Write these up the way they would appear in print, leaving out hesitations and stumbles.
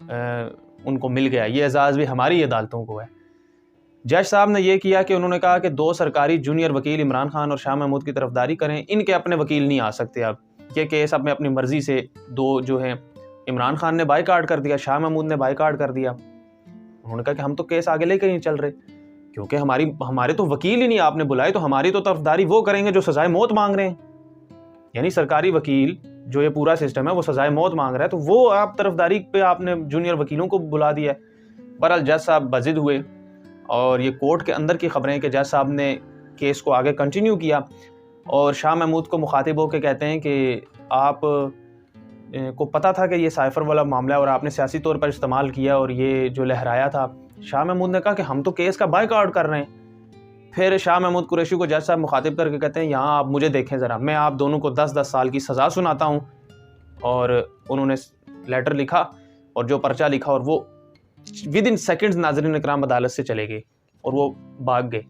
ان کو مل گیا، یہ اعزاز بھی ہماری عدالتوں کو ہے۔ جج صاحب نے یہ کیا کہ انہوں نے کہا کہ 2 سرکاری جونیئر وکیل عمران خان اور شاہ محمود کی طرفداری کریں، ان کے اپنے وکیل نہیں آ سکتے۔ اب یہ کیس اب میں اپنی مرضی سے 2 جو ہیں، عمران خان نے بائیکاٹ کر دیا، شاہ محمود نے بائیکاٹ کر دیا۔ انہوں نے کہا کہ ہم تو کیس آگے لے کے نہیں چل رہے، کیونکہ ہمارے تو وکیل ہی نہیں آپ نے بلائے، تو ہماری تو طرفداری وہ کریں گے جو سزائے موت مانگ رہے ہیں۔ یعنی سرکاری وکیل جو یہ پورا سسٹم ہے وہ سزائے موت مانگ رہا ہے، تو وہ آپ طرفداری پہ آپ نے جونیئر وکیلوں کو بلا دیا ہے۔ بہرحال جج صاحب بضد ہوئے، اور یہ کورٹ کے اندر کی خبریں کہ جج صاحب نے کیس کو آگے کنٹینیو کیا، اور شاہ محمود کو مخاطب ہو کے کہتے ہیں کہ آپ کو پتہ تھا کہ یہ سائفر والا معاملہ ہے اور آپ نے سیاسی طور پر استعمال کیا اور یہ جو لہرایا تھا۔ شاہ محمود نے کہا کہ ہم تو کیس کا بائیکاٹ کر رہے ہیں۔ پھر شاہ محمود قریشی کو جج صاحب مخاطب کر کے کہتے ہیں یہاں آپ مجھے دیکھیں ذرا، میں آپ دونوں کو 10 سال کی سزا سناتا ہوں۔ اور انہوں نے لیٹر لکھا اور جو پرچہ لکھا، اور وہ ودن سیکنڈز ناظرین اکرام عدالت سے چلے گئے اور وہ بھاگ گئے۔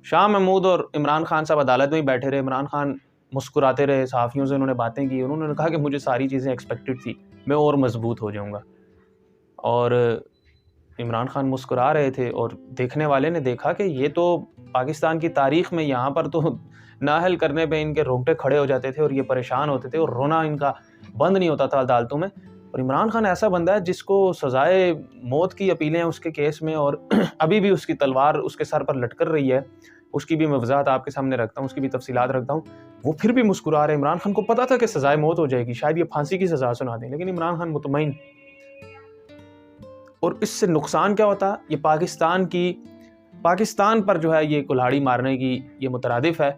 شاہ محمود اور عمران خان صاحب عدالت میں ہی بیٹھے رہے۔ عمران خان مسکراتے رہے، صحافیوں سے انہوں نے باتیں کی، انہوں نے کہا کہ مجھے ساری چیزیں ایکسپیکٹڈ تھی، میں اور مضبوط ہو جاؤں گا۔ اور عمران خان مسکرا رہے تھے، اور دیکھنے والے نے دیکھا کہ یہ تو پاکستان کی تاریخ میں یہاں پر تو نااہل کرنے پہ ان کے رونگٹے کھڑے ہو جاتے تھے اور یہ پریشان ہوتے تھے اور رونا ان کا بند نہیں ہوتا تھا عدالتوں میں۔ اور عمران خان ایسا بندہ ہے جس کو سزائے موت کی اپیلیں ہیں اس کے کیس میں، اور ابھی بھی اس کی تلوار اس کے سر پر لٹک رہی ہے، اس کی بھی میں وضاحت آپ کے سامنے رکھتا ہوں، اس کی بھی تفصیلات رکھتا ہوں۔ وہ پھر بھی مسکرا رہے۔ عمران خان کو پتا تھا کہ سزائے موت ہو جائے گی، شاید یہ پھانسی کی سزا سنا دیں، لیکن عمران خان مطمئن۔ اور اس سے نقصان کیا ہوتا؟ یہ پاکستان پر جو ہے یہ کلہاڑی مارنے کی یہ مترادف ہے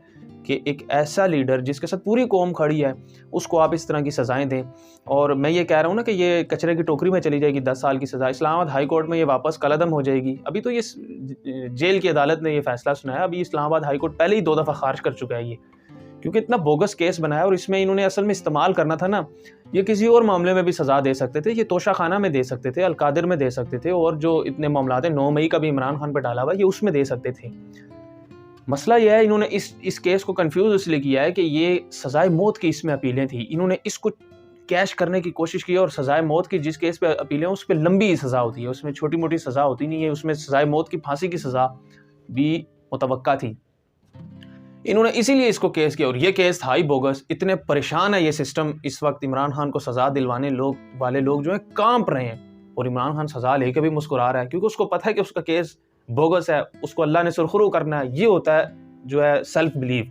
کہ ایک ایسا لیڈر جس کے ساتھ پوری قوم کھڑی ہے اس کو آپ اس طرح کی سزائیں دیں۔ اور میں یہ کہہ رہا ہوں نا کہ یہ کچرے کی ٹوکری میں چلی جائے گی 10 سال کی سزا، اسلام آباد ہائی کورٹ میں یہ واپس کالعدم ہو جائے گی۔ ابھی تو یہ جیل کی عدالت نے یہ فیصلہ سنایا، ابھی اسلام آباد ہائی کورٹ پہلے ہی 2 دفعہ خارج کر چکا ہے یہ، کیونکہ اتنا بوگس کیس بنایا، اور اس میں انہوں نے اصل میں استعمال کرنا تھا نا، یہ کسی اور معاملے میں بھی سزا دے سکتے تھے، یہ توشہ خانہ میں دے سکتے تھے، القادر میں دے سکتے تھے، اور جو اتنے معاملات ہیں 9 مئی کا بھی عمران خان پہ ڈالا ہوا یہ اس میں دے سکتے تھے۔ مسئلہ یہ ہے انہوں نے اس کیس کو کنفیوز اس لیے کیا ہے کہ یہ سزائے موت کی اس میں اپیلیں تھیں، انہوں نے اس کو کیش کرنے کی کوشش کی، اور سزائے موت کی جس کیس پہ اپیلیں اس پہ لمبی سزا ہوتی ہے، اس میں چھوٹی موٹی سزا ہوتی نہیں ہے، اس میں سزائے موت کی پھانسی کی سزا بھی متوقع تھی۔ انہوں نے اسی لیے اس کو کیس کیا، اور یہ کیس تھا ہی بوگس۔ اتنے پریشان ہے یہ سسٹم اس وقت، عمران خان کو سزا دلوانے والے لوگ جو ہیں کانپ رہے ہیں، اور عمران خان سزا لے کے بھی مسکرا رہا ہے، کیونکہ اس کو پتہ ہے کہ اس کا کیس بوگس ہے، اس کو اللہ نے سرخرو کرنا ہے۔ یہ ہوتا ہے جو ہے سیلف بلیف۔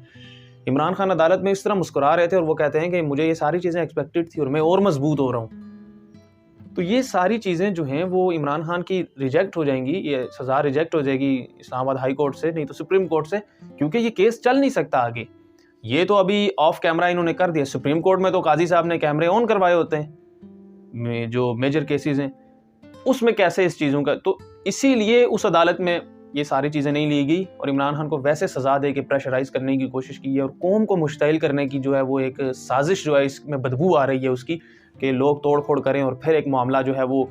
عمران خان عدالت میں اس طرح مسکرا رہے تھے، اور وہ کہتے ہیں کہ مجھے یہ ساری چیزیں ایکسپیکٹڈ تھی اور میں اور مضبوط ہو رہا ہوں۔ تو یہ ساری چیزیں جو ہیں وہ عمران خان کی ریجیکٹ ہو جائیں گی، یہ سزا ریجیکٹ ہو جائے گی اسلام آباد ہائی کورٹ سے، نہیں تو سپریم کورٹ سے، کیونکہ یہ کیس چل نہیں سکتا آگے۔ یہ تو ابھی آف کیمرہ انہوں نے کر دیا، سپریم کورٹ میں تو قاضی صاحب نے کیمرے آن کروائے ہوتے ہیں، جو میجر کیسز ہیں اس میں کیسے اس چیزوں کا، تو اسی لیے اس عدالت میں یہ ساری چیزیں نہیں لی گئی، اور عمران خان کو ویسے سزا دے کے پریشرائز کرنے کی کوشش کی ہے، اور قوم کو مشتعل کرنے کی جو ہے وہ ایک سازش جو ہے اس میں بدبو آ رہی ہے اس کی، کہ لوگ توڑ پھوڑ کریں اور پھر ایک معاملہ جو ہے وہ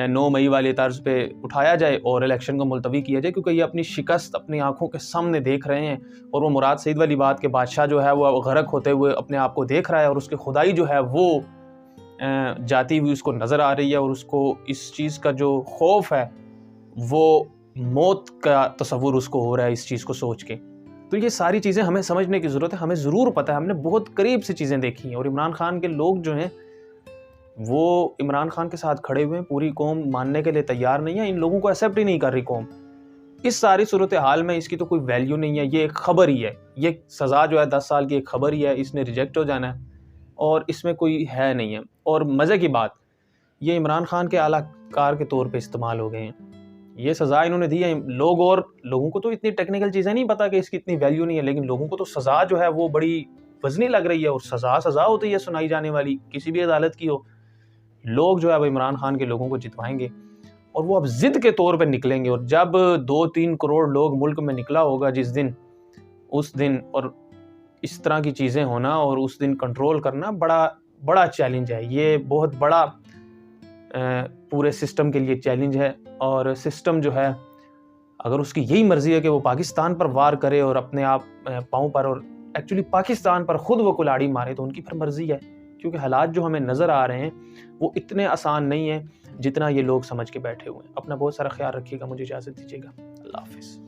9 مئی والے طرز پہ اٹھایا جائے اور الیکشن کو ملتوی کیا جائے، کیونکہ یہ اپنی شکست اپنی آنکھوں کے سامنے دیکھ رہے ہیں، اور وہ مراد سعید والی بات کے بادشاہ جو ہے وہ غرق ہوتے ہوئے اپنے آپ کو دیکھ رہا ہے، اور اس کی خدائی جو ہے وہ جاتی ہوئی اس کو نظر آ رہی ہے، اور اس کو اس چیز کا جو خوف ہے وہ موت کا تصور اس کو ہو رہا ہے اس چیز کو سوچ کے۔ تو یہ ساری چیزیں ہمیں سمجھنے کی ضرورت ہے، ہمیں ضرور پتہ ہے، ہم نے بہت قریب سے چیزیں دیکھی ہیں، اور عمران خان کے لوگ جو ہیں وہ عمران خان کے ساتھ کھڑے ہوئے ہیں، پوری قوم ماننے کے لیے تیار نہیں ہے، ان لوگوں کو ایکسیپٹ ہی نہیں کر رہی قوم۔ اس ساری صورتحال میں اس کی تو کوئی ویلیو نہیں ہے، یہ ایک خبر ہی ہے، یہ سزا جو ہے 10 سال کی ایک خبر ہی ہے، اس نے ریجیکٹ ہو جانا ہے، اور اس میں کوئی ہے نہیں ہے۔ اور مزے کی بات، یہ عمران خان کے اعلیٰ کار کے طور پہ استعمال ہو گئے ہیں، یہ سزا انہوں نے دی ہے لوگوں کو تو اتنی ٹیکنیکل چیزیں نہیں پتا کہ اس کی اتنی ویلیو نہیں ہے، لیکن لوگوں کو تو سزا جو ہے وہ بڑی وزنی لگ رہی ہے، اور سزا ہوتی ہے سنائی جانے والی، کسی بھی عدالت کی ہو۔ لوگ جو ہے وہ عمران خان کے لوگوں کو جتوائیں گے، اور وہ اب ضد کے طور پہ نکلیں گے، اور جب 2-3 کروڑ لوگ ملک میں نکلا ہوگا اس دن اور اس طرح کی چیزیں ہونا اور اس دن کنٹرول کرنا بڑا چیلنج ہے، یہ بہت بڑا پورے سسٹم کے لیے چیلنج ہے۔ اور سسٹم جو ہے اگر اس کی یہی مرضی ہے کہ وہ پاکستان پر وار کرے اور اپنے آپ پاؤں پر، اور ایکچولی پاکستان پر خود وہ کلاڑی مارے، تو ان کی پھر مرضی ہے، کیونکہ حالات جو ہمیں نظر آ رہے ہیں وہ اتنے آسان نہیں ہیں۔ جتنا یہ لوگ سمجھ کے بیٹھے ہوئے ہیں۔ اپنا بہت سارا خیال رکھیے گا، مجھے اجازت دیجیے گا، اللہ حافظ۔